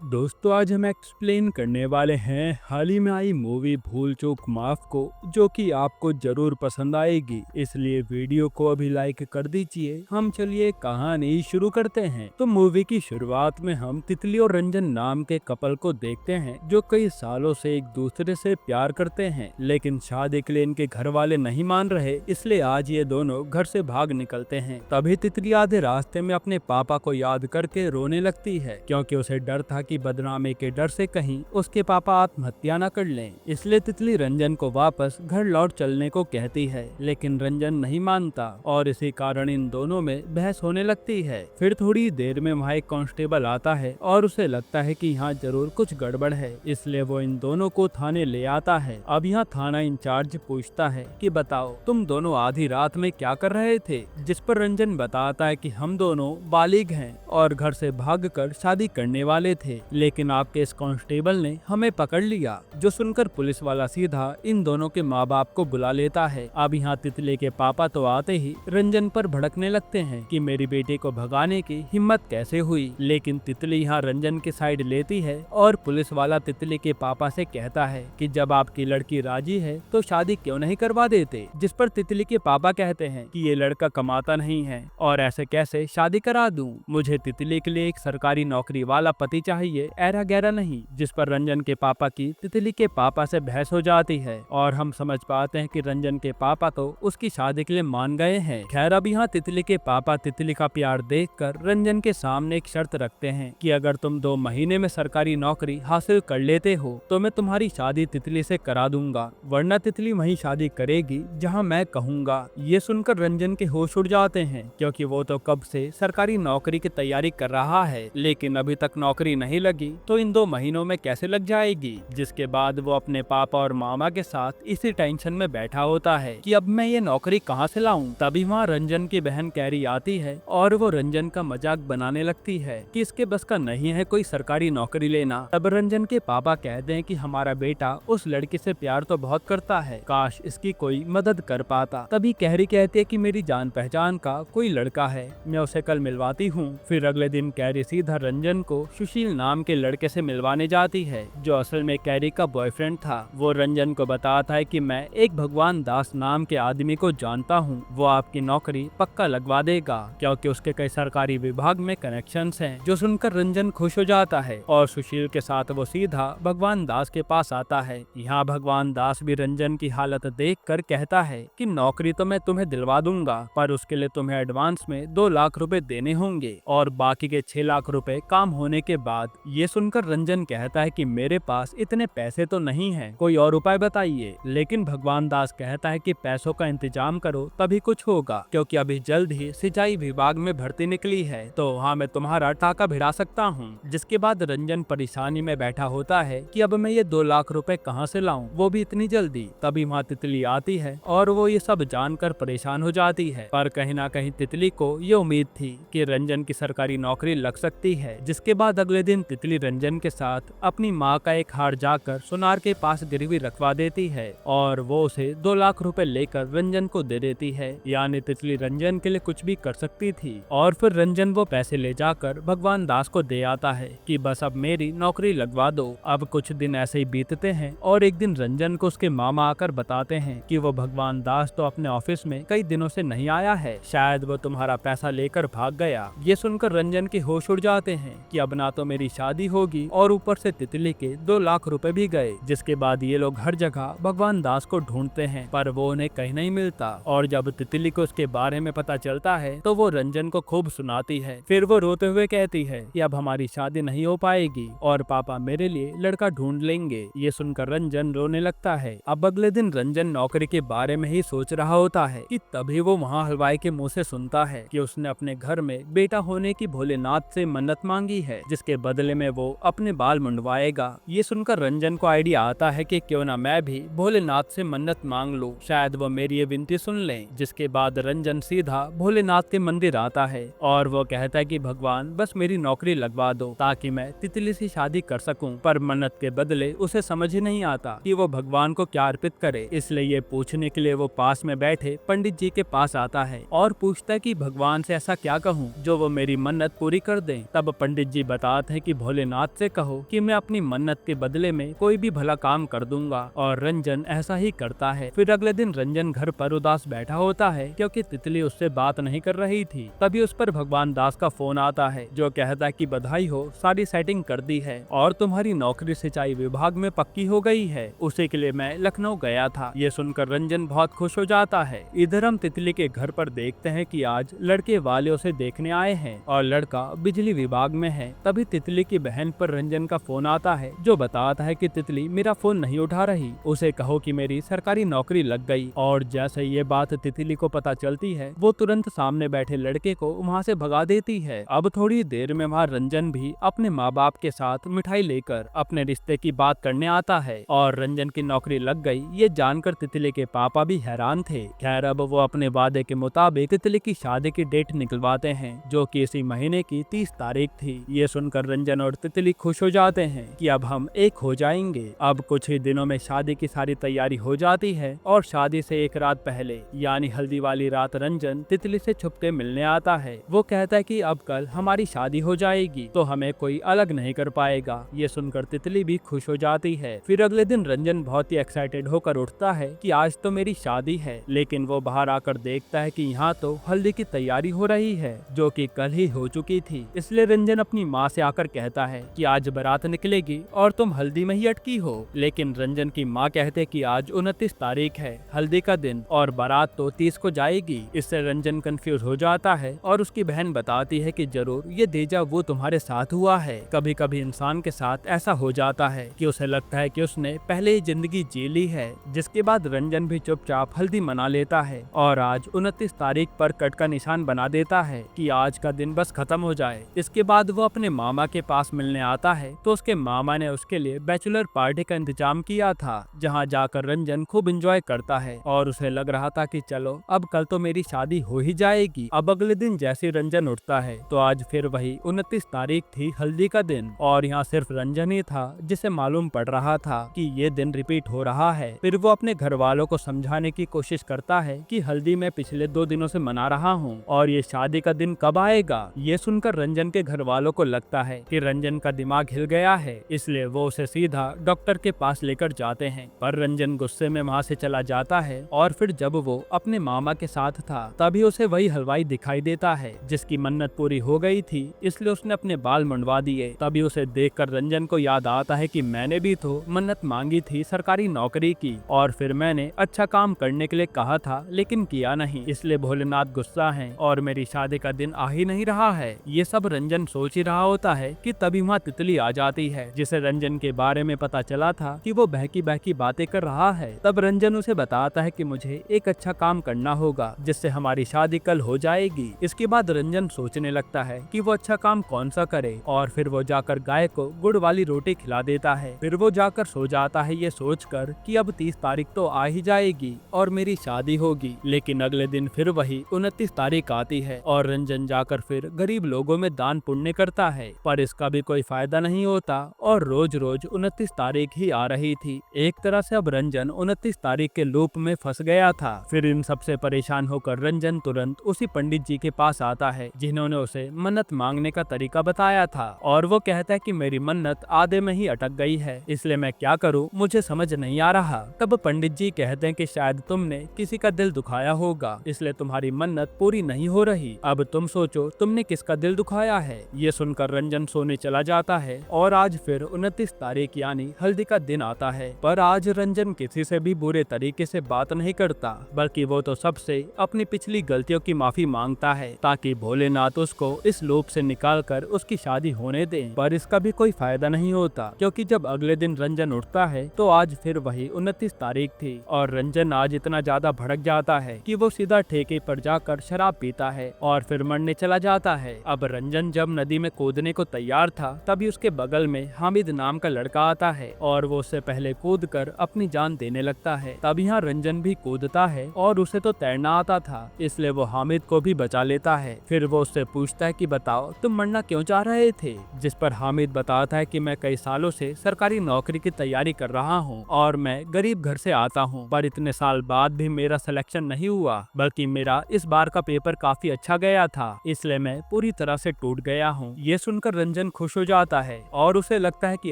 दोस्तों आज हम एक्सप्लेन करने वाले हैं हाल ही में आई मूवी भूल चूक माफ को, जो कि आपको जरूर पसंद आएगी। इसलिए वीडियो को अभी लाइक कर दीजिए। हम चलिए कहानी शुरू करते हैं। तो मूवी की शुरुआत में हम तितली और रंजन नाम के कपल को देखते हैं, जो कई सालों से एक दूसरे से प्यार करते हैं, लेकिन शादी के लिए इनके घर वाले नहीं मान रहे। इसलिए आज ये दोनों घर से भाग निकलते हैं। तभी तितली आधे रास्ते में अपने पापा को याद करके रोने लगती है, क्योंकि उसे डर था कि बदनामी के डर से कहीं उसके पापा आत्महत्या न कर लें। इसलिए तितली रंजन को वापस घर लौट चलने को कहती है, लेकिन रंजन नहीं मानता और इसी कारण इन दोनों में बहस होने लगती है। फिर थोड़ी देर में वहाँ एक कांस्टेबल आता है और उसे लगता है कि यहाँ जरूर कुछ गड़बड़ है, इसलिए वो इन दोनों को थाने ले आता है। अब यहाँ थाना इंचार्ज पूछता है कि बताओ तुम दोनों आधी रात में क्या कर रहे थे, जिस पर रंजन बताता है कि हम दोनों बालिग हैं और घर से भागकर शादी करने वाले थे, लेकिन आपके इस कांस्टेबल ने हमें पकड़ लिया। जो सुनकर पुलिस वाला सीधा इन दोनों के माँ बाप को बुला लेता है। अब यहाँ तितली के पापा तो आते ही रंजन पर भड़कने लगते हैं कि मेरी बेटी को भगाने की हिम्मत कैसे हुई, लेकिन तितली यहाँ रंजन की साइड लेती है और पुलिस वाला तितली के पापा से कहता है कि जब आपकी लड़की राजी है तो शादी क्यों नहीं करवा देते, जिस पर तितली के पापा कहते हैं कि ये लड़का कमाता नहीं है और ऐसे कैसे शादी करा दूं, मुझे तितली के लिए एक सरकारी नौकरी वाला पति चाहिए, ऐरा गैरा नहीं। जिस पर रंजन के पापा की तितली के पापा से बहस हो जाती है और हम समझ पाते हैं कि रंजन के पापा तो उसकी शादी के लिए मान गए हैं। खैर अब यहाँ तितली के पापा तितली का प्यार देखकर रंजन के सामने एक शर्त रखते हैं कि अगर तुम 2 महीने में सरकारी नौकरी हासिल कर लेते हो तो मैं तुम्हारी शादी तितली से करा दूंगा, वरना तितली वही शादी करेगी जहाँ मैं कहूँगा। ये सुनकर रंजन के होश उड़ जाते हैं, क्योंकि वो तो कब से सरकारी नौकरी की तैयारी कर रहा है, लेकिन अभी तक नौकरी नहीं लगी तो इन 2 महीनों में कैसे लग जाएगी। जिसके बाद वो अपने पापा और मामा के साथ इसी टेंशन में बैठा होता है कि अब मैं ये नौकरी कहाँ से लाऊं। तभी वहाँ रंजन की बहन कैरी आती है और वो रंजन का मजाक बनाने लगती है कि इसके बस का नहीं है कोई सरकारी नौकरी लेना। तब रंजन के पापा कहते हैं कि हमारा बेटा उस लड़की से प्यार तो बहुत करता है, काश इसकी कोई मदद कर पाता। तभी कैरी कहती है कि मेरी जान पहचान का कोई लड़का है, मैं उसे कल मिलवाती हूँ। फिर अगले दिन कैरी सीधा रंजन को सुशील नाम के लड़के से मिलवाने जाती है, जो असल में कैरी का बॉयफ्रेंड था। वो रंजन को बताता है कि मैं एक भगवान दास नाम के आदमी को जानता हूँ, वो आपकी नौकरी पक्का लगवा देगा, क्योंकि उसके कई सरकारी विभाग में कनेक्शंस हैं। जो सुनकर रंजन खुश हो जाता है और सुशील के साथ वो सीधा भगवान दास के पास आता है। यहाँ भगवान दास भी रंजन की हालत देख कर कहता है कि नौकरी तो मैं तुम्हें दिलवा दूंगा, पर उसके लिए तुम्हें एडवांस में 2 लाख रुपए देने होंगे और बाकी के 6 लाख रुपए काम होने के बाद। ये सुनकर रंजन कहता है कि मेरे पास इतने पैसे तो नहीं हैं, कोई और उपाय बताइए। लेकिन भगवान दास कहता है कि पैसों का इंतजाम करो तभी कुछ होगा, क्योंकि अभी जल्द ही सिंचाई विभाग में भर्ती निकली है, तो वहाँ मैं तुम्हारा टाका भिड़ा सकता हूँ। जिसके बाद रंजन परेशानी में बैठा होता है कि अब मैं ये 2 लाख रुपए कहाँ से लाऊं, वो भी इतनी जल्दी। तभी वहाँ तितली आती है और वो ये सब जानकर परेशान हो जाती है, पर कहीं ना कहीं तितली को ये उम्मीद थी कि रंजन की सरकारी नौकरी लग सकती है। जिसके बाद अगले दिन तितली रंजन के साथ अपनी माँ का एक हार जाकर सुनार के पास गिरवी रखवा देती है और वो उसे 2 लाख रुपए लेकर रंजन को दे देती है। यानी तितली रंजन के लिए कुछ भी कर सकती थी। और फिर रंजन वो पैसे ले जाकर भगवान दास को दे आता है कि बस अब मेरी नौकरी लगवा दो। अब कुछ दिन ऐसे ही बीतते हैं और एक दिन रंजन को उसके मामा आकर बताते हैं कि वो भगवान दास तो अपने ऑफिस में कई दिनों से नहीं आया है, शायद वो तुम्हारा पैसा लेकर भाग गया। ये सुनकर रंजन के होश उड़ जाते हैं कि अब ना तो मेरी शादी होगी और ऊपर से तितली के 2 लाख रुपए भी गए। जिसके बाद ये लोग हर जगह भगवान दास को ढूंढते हैं, पर वो उन्हें कहीं नहीं मिलता। और जब तितली को उसके बारे में पता चलता है तो वो रंजन को खूब सुनाती है। फिर वो रोते हुए कहती है कि अब हमारी शादी नहीं हो पाएगी और पापा मेरे लिए लड़का ढूंढ लेंगे। ये सुनकर रंजन रोने लगता है। अब अगले दिन रंजन नौकरी के बारे में ही सोच रहा होता है कि तभी वो वहाँ हलवाई के मुंह से सुनता है कि उसने अपने घर में बेटा होने की भोलेनाथ से मन्नत मांगी है, जिसके बदले में वो अपने बाल मुंडवाएगा। ये सुनकर रंजन को आइडिया आता है कि क्यों ना मैं भी भोलेनाथ से मन्नत मांग लूं, शायद वो मेरी ये विनती सुन लें। जिसके बाद रंजन सीधा भोलेनाथ के मंदिर आता है और वो कहता है कि भगवान बस मेरी नौकरी लगवा दो ताकि मैं तितली से शादी कर सकूं। पर मन्नत के बदले उसे समझ ही नहीं आता कि वो भगवान को क्या अर्पित करे, इसलिए ये पूछने के लिए वो पास में बैठे पंडित जी के पास आता है और पूछता है कि भगवान से ऐसा क्या कहूँ जो वो मेरी मन्नत पूरी कर दें। तब पंडित जी बताते हैं कि भोलेनाथ से कहो कि मैं अपनी मन्नत के बदले में कोई भी भला काम कर दूंगा, और रंजन ऐसा ही करता है। फिर अगले दिन रंजन घर पर उदास बैठा होता है क्योंकि तितली उससे बात नहीं कर रही थी। तभी उस पर भगवान दास का फोन आता है जो कहता है कि बधाई हो, सारी सेटिंग कर दी है और तुम्हारी नौकरी सिंचाई विभाग में पक्की हो गई है। उसी के लिए मैं लखनऊ गया था। ये सुनकर रंजन बहुत खुश हो जाता है। इधर हम तितली के घर पर देखते हैं कि आज लड़के वाले उसे देखने आए हैं और लड़का बिजली विभाग में है। तभी तितली की बहन पर रंजन का फोन आता है जो बताता है कि तितली मेरा फोन नहीं उठा रही, उसे कहो कि मेरी सरकारी नौकरी लग गई। और जैसे ये बात तितली को पता चलती है वो तुरंत सामने बैठे लड़के को वहाँ से भगा देती है। अब थोड़ी देर में वहाँ रंजन भी अपने माँ बाप के साथ मिठाई लेकर अपने रिश्ते की बात करने आता है और रंजन की नौकरी लग गई ये जानकर तितली के पापा भी हैरान थे। खैर अब वो अपने वादे के मुताबिक तितली की शादी की डेट निकलवाते हैं जो कि इसी महीने की 30 तारीख थी। ये सुनकर रंजन और तितली खुश हो जाते हैं कि अब हम एक हो जाएंगे। अब कुछ ही दिनों में शादी की सारी तैयारी हो जाती है और शादी से एक रात पहले यानी हल्दी वाली रात रंजन तितली से छुपके मिलने आता है। वो कहता है कि अब कल हमारी शादी हो जाएगी तो हमें कोई अलग नहीं कर पाएगा। ये सुनकर तितली भी खुश हो जाती है। फिर अगले दिन रंजन बहुत ही एक्साइटेड होकर उठता है कि आज तो मेरी शादी है, लेकिन वो बाहर आकर देखता है कि यहाँ तो हल्दी की तैयारी हो रही है जो कि कल ही हो चुकी थी। इसलिए रंजन अपनी माँ से आकर कहता है कि आज बारात निकलेगी और तुम हल्दी में ही अटकी हो। लेकिन रंजन की माँ कहते कि आज 29 तारीख है हल्दी का दिन और बारात तो 30 को जाएगी। इससे रंजन कंफ्यूज हो जाता है और उसकी बहन बताती है कि जरूर ये डेजा वो तुम्हारे साथ हुआ है। कभी कभी इंसान के साथ ऐसा हो जाता है कि उसे लगता है कि उसने पहले ही जिंदगी जी ली है। जिसके बाद रंजन भी चुपचाप हल्दी मना लेता है और आज 29 तारीख पर कट का निशान बना देता है कि आज का दिन बस खत्म हो जाए। इसके बाद वो अपने मामा के पास मिलने आता है तो उसके मामा ने उसके लिए बैचलर पार्टी का इंतजाम किया था जहाँ जाकर रंजन खूब एंजॉय करता है और उसे लग रहा था कि चलो अब कल तो मेरी शादी हो ही जाएगी। अब अगले दिन जैसे रंजन उठता है तो आज फिर वही 29 तारीख थी हल्दी का दिन और यहाँ सिर्फ रंजन ही था जिसे मालूम पड़ रहा था कि ये दिन रिपीट हो रहा है। फिर वो अपने घर वालों को समझाने की कोशिश करता है कि हल्दी मैं पिछले 2 दिनों से मना रहा हूँ और ये शादी का दिन कब आएगा। ये सुनकर रंजन के घर वालों को लगता है कि रंजन का दिमाग हिल गया है, इसलिए वो उसे सीधा डॉक्टर के पास लेकर जाते हैं। पर रंजन गुस्से में वहाँ से चला जाता है और फिर जब वो अपने मामा के साथ था तभी उसे वही हलवाई दिखाई देता है जिसकी मन्नत पूरी हो गई थी, इसलिए उसने अपने बाल मुंडवा दिए। तभी उसे देखकर रंजन को याद आता है कि मैंने भी तो मन्नत मांगी थी सरकारी नौकरी की और फिर मैंने अच्छा काम करने के लिए कहा था लेकिन किया नहीं, इसलिए भोलेनाथ गुस्सा है और मेरी शादी का दिन आ ही नहीं रहा है। ये सब रंजन सोच ही रहा होता है कि तभी वहाँ तितली आ जाती है जिसे रंजन के बारे में पता चला था कि वो बहकी बहकी बातें कर रहा है। तब रंजन उसे बताता है कि मुझे एक अच्छा काम करना होगा जिससे हमारी शादी कल हो जाएगी। इसके बाद रंजन सोचने लगता है कि वो अच्छा काम कौन सा करे और फिर वो जाकर गाय को गुड़ वाली रोटी खिला देता है। फिर वो जाकर सो जाता है ये सोचकर कि अब 30 तारीख तो आ ही जाएगी और मेरी शादी होगी। लेकिन अगले दिन फिर वही 29 तारीख आती है और रंजन जाकर फिर गरीब लोगों में दान पुण्य करता है, पर इसका भी कोई फायदा नहीं होता और रोज रोज 29 तारीख ही आ रही थी। एक तरह से अब रंजन 29 तारीख के लूप में फंस गया था। फिर इन सबसे परेशान होकर रंजन तुरंत उसी पंडित जी के पास आता है जिन्होंने उसे मन्नत मांगने का तरीका बताया था और वो कहता है कि मेरी मन्नत आधे में ही अटक गई है, इसलिए मैं क्या करूं मुझे समझ नहीं आ रहा। तब पंडित जी कहते हैं कि शायद तुमने किसी का दिल दुखाया होगा इसलिए तुम्हारी मन्नत पूरी नहीं हो रही। अब तुम सोचो तुमने किसका दिल दुखाया है। ये सुनकर रंजन सोने चला जाता है और आज फिर 29 तारीख यानी हल्दी का दिन आता है। पर आज रंजन किसी से भी बुरे तरीके से बात नहीं करता बल्कि वो तो सबसे अपनी पिछली गलतियों की माफी मांगता है ताकि भोलेनाथ उसको इस लूप से निकालकर उसकी शादी होने दे। पर इसका भी कोई फायदा नहीं होता क्योंकि जब अगले दिन रंजन उठता है तो आज फिर वही 29 तारीख थी और रंजन आज इतना ज्यादा भड़क जाता है कि वो सीधा ठेके पर जाकर शराब पीता है और फिर मरने चला जाता है। अब रंजन जब नदी में कूदने को तैयार था तभी उसके बगल में हामिद नाम का लड़का आता है और वो उससे पहले कूदकर अपनी जान देने लगता है। तब यहाँ रंजन भी कूदता है और उसे तो तैरना आता था इसलिए वो हामिद को भी बचा लेता है। फिर वो उससे पूछता है कि बताओ तुम मरना क्यों चाह रहे थे, जिस पर हामिद बताता है कि मैं कई सालों से सरकारी नौकरी की तैयारी कर रहा हूँ और मैं गरीब घर से आता हूँ, पर इतने साल बाद भी मेरा सिलेक्शन नहीं हुआ बल्कि मेरा इस बार का पेपर काफी अच्छा गया था, इसलिए मैं मैं पूरी तरह से टूट गया हूँ। ये सुनकर रंजन खुश हो जाता है और उसे लगता है कि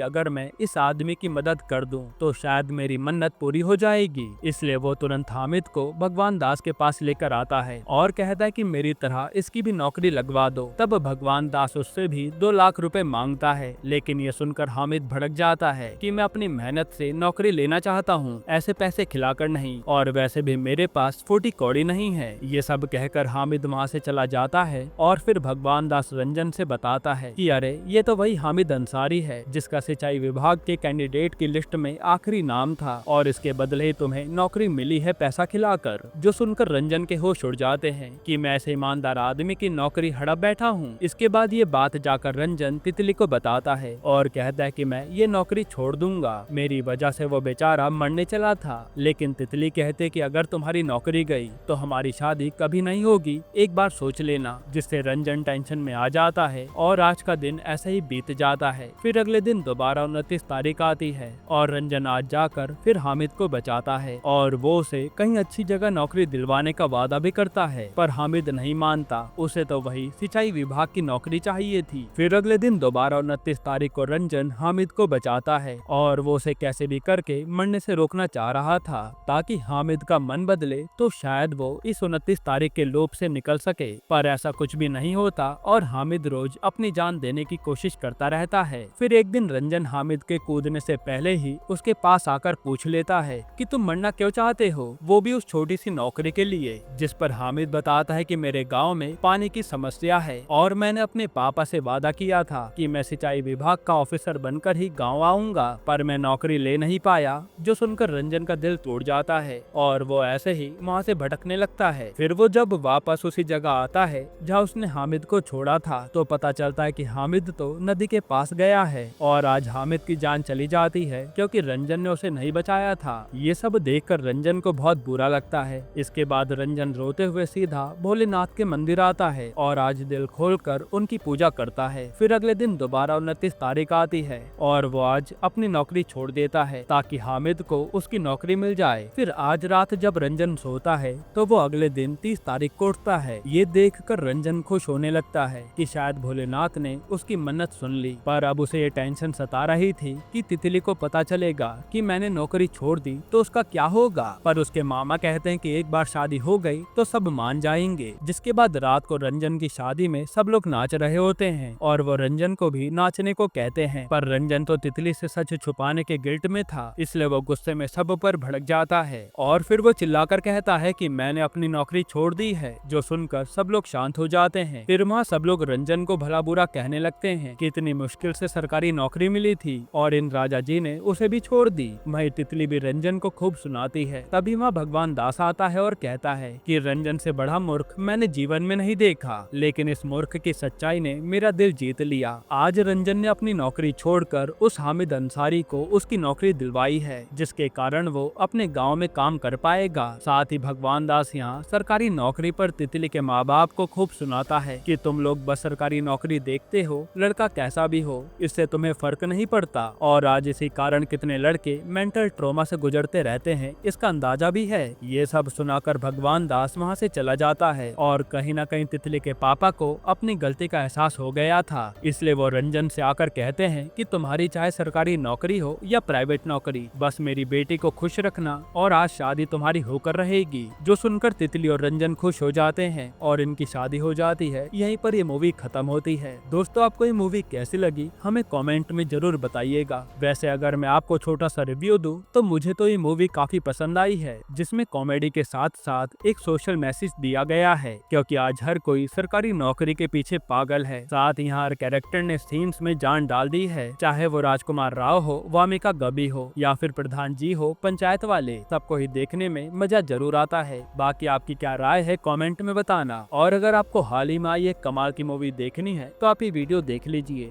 अगर मैं इस आदमी की मदद कर दूं तो शायद मेरी मन्नत पूरी हो जाएगी। इसलिए वो तुरंत हामिद को भगवान दास के पास लेकर आता है और कहता है कि मेरी तरह इसकी भी नौकरी लगवा दो। तब भगवान दास उससे भी 2 लाख रुपए मांगता है, लेकिन ये सुनकर हामिद भड़क जाता है कि मैं अपनी मेहनत से नौकरी लेना चाहता हूँ, ऐसे पैसे खिलाकर नहीं, और वैसे भी मेरे पास 40 कौड़ी नहीं है। ये सब कहकर हामिद वहाँ से चला जाता है और फिर भगवान दास रंजन से बताता है कि अरे ये तो वही हामिद अंसारी है जिसका सिंचाई विभाग के कैंडिडेट की लिस्ट में आखिरी नाम था और इसके बदले तुम्हें नौकरी मिली है पैसा खिलाकर। जो सुनकर रंजन के होश उड़ जाते हैं कि मैं ऐसे ईमानदार आदमी की नौकरी हड़प बैठा हूँ। इसके बाद ये बात जाकर रंजन तितली को बताता है और कहता है कि मैं ये नौकरी छोड़ दूंगा, मेरी वजह से वो बेचारा मरने चला था। लेकिन तितली कहते कि अगर तुम्हारी नौकरी गई तो हमारी शादी कभी नहीं होगी, एक बार सोच लेना। जिससे रंजन टेंशन में आ जाता है और आज का दिन ऐसे ही बीत जाता है। फिर अगले दिन दोबारा 29 तारीख आती है और रंजन आज जाकर फिर हामिद को बचाता है और वो उसे कहीं अच्छी जगह नौकरी दिलवाने का वादा भी करता है, पर हामिद नहीं मानता, उसे तो वही सिंचाई विभाग की नौकरी चाहिए थी। फिर अगले दिन दोबारा 29 तारीख को रंजन हामिद को बचाता है और वो उसे कैसे भी करके मरने से रोकना चाह रहा था ताकि हामिद का मन बदले तो शायद वो इस 29 तारीख के लोभ से निकल सके, पर ऐसा कुछ भी नहीं होता और हामिद रोज अपनी जान देने की कोशिश करता रहता है। फिर एक दिन रंजन हामिद के कूदने से पहले ही उसके पास आकर पूछ लेता है कि तुम मरना क्यों चाहते हो, वो भी उस छोटी सी नौकरी के लिए। जिस पर हामिद बताता है कि मेरे गांव में पानी की समस्या है और मैंने अपने पापा से वादा किया था कि मैं सिंचाई विभाग का ऑफिसर बनकर ही गाँव आऊंगा, पर मैं नौकरी ले नहीं पाया। जो सुनकर रंजन का दिल टूट जाता है और वो ऐसे ही वहाँ से भटकने लगता है। फिर वो जब वापस उसी जगह आता है जहाँ उसने हामिद को छोड़ा था तो पता चलता है कि हामिद तो नदी के पास गया है और आज हामिद की जान चली जाती है क्योंकि रंजन ने उसे नहीं बचाया था। ये सब देखकर रंजन को बहुत बुरा लगता है। इसके बाद रंजन रोते हुए सीधा भोलेनाथ के मंदिर आता है और आज दिल खोलकर उनकी पूजा करता है। फिर अगले दिन दोबारा 29 तारीख आती है और वो आज अपनी नौकरी छोड़ देता है ताकि हामिद को उसकी नौकरी मिल जाए। फिर आज रात जब रंजन सोता है तो वो अगले दिन 30 तारीख को उठता है। ये देखकर रंजन खुश होने लगता है कि शायद भोलेनाथ ने उसकी मन्नत सुन ली, पर अब उसे ये टेंशन सता रही थी कि तितली को पता चलेगा कि मैंने नौकरी छोड़ दी तो उसका क्या होगा। पर उसके मामा कहते हैं कि एक बार शादी हो गई तो सब मान जाएंगे। जिसके बाद रात को रंजन की शादी में सब लोग नाच रहे होते हैं और वो रंजन को भी नाचने को कहते हैं, पर रंजन तो तितली से सच छुपाने के गिल्ट में था, इसलिए वो गुस्से में सब पर भड़क जाता है और फिर वो चिल्लाकर कहता है कि मैंने अपनी नौकरी छोड़ दी है। जो सुनकर सब लोग शांत हो जाते हैं। फिर वहाँ सब लोग रंजन को भला बुरा कहने लगते हैं कि इतनी मुश्किल से सरकारी नौकरी मिली थी और इन राजा जी ने उसे भी छोड़ दी। वही तितली भी रंजन को खूब सुनाती है। तभी वहाँ भगवान दास आता है और कहता है कि रंजन से बड़ा मूर्ख मैंने जीवन में नहीं देखा, लेकिन इस मूर्ख की सच्चाई ने मेरा दिल जीत लिया। आज रंजन ने अपनी नौकरी छोड़कर उस हामिद अंसारी को उसकी नौकरी दिलवाई है, जिसके कारण वो अपने गाँव में काम कर पाएगा। साथ ही भगवान दास यहाँ सरकारी नौकरी पर तितली के माँ बाप को खूब सुनाता है कि तुम लोग बस सरकारी नौकरी देखते हो, लड़का कैसा भी हो इससे तुम्हें फर्क नहीं पड़ता, और आज इसी कारण कितने लड़के मेंटल ट्रॉमा से गुजरते रहते हैं इसका अंदाजा भी है। ये सब सुनाकर भगवान दास वहाँ से चला जाता है और कहीं न कहीं तितली के पापा को अपनी गलती का एहसास हो गया था, इसलिए वो रंजन से आकर कहते हैं कि तुम्हारी चाहे सरकारी नौकरी हो या प्राइवेट नौकरी, बस मेरी बेटी को खुश रखना और आज शादी तुम्हारी होकर रहेगी। जो सुनकर तितली और रंजन खुश हो जाते हैं और इनकी शादी हो जाती है। यहीं पर ये मूवी खत्म होती है। दोस्तों, आपको ये मूवी कैसी लगी हमें कमेंट में जरूर बताइएगा। वैसे अगर मैं आपको छोटा सा रिव्यू दूं तो मुझे तो ये मूवी काफी पसंद आई है, जिसमें कॉमेडी के साथ साथ एक सोशल मैसेज दिया गया है, क्योंकि आज हर कोई सरकारी नौकरी के पीछे पागल है। साथ यहाँ हर कैरेक्टर ने सीन्स में जान डाल दी है, चाहे वो राजकुमार राव हो, वामिका गबी हो या फिर प्रधान जी हो, पंचायत वाले, सबको ही देखने में मजा जरूर आता है। बाकी आपकी क्या राय है कमेंट में बताना, और अगर आपको हाल ही में आई एक कमाल की मूवी देखनी है तो आप ये वीडियो देख लीजिए।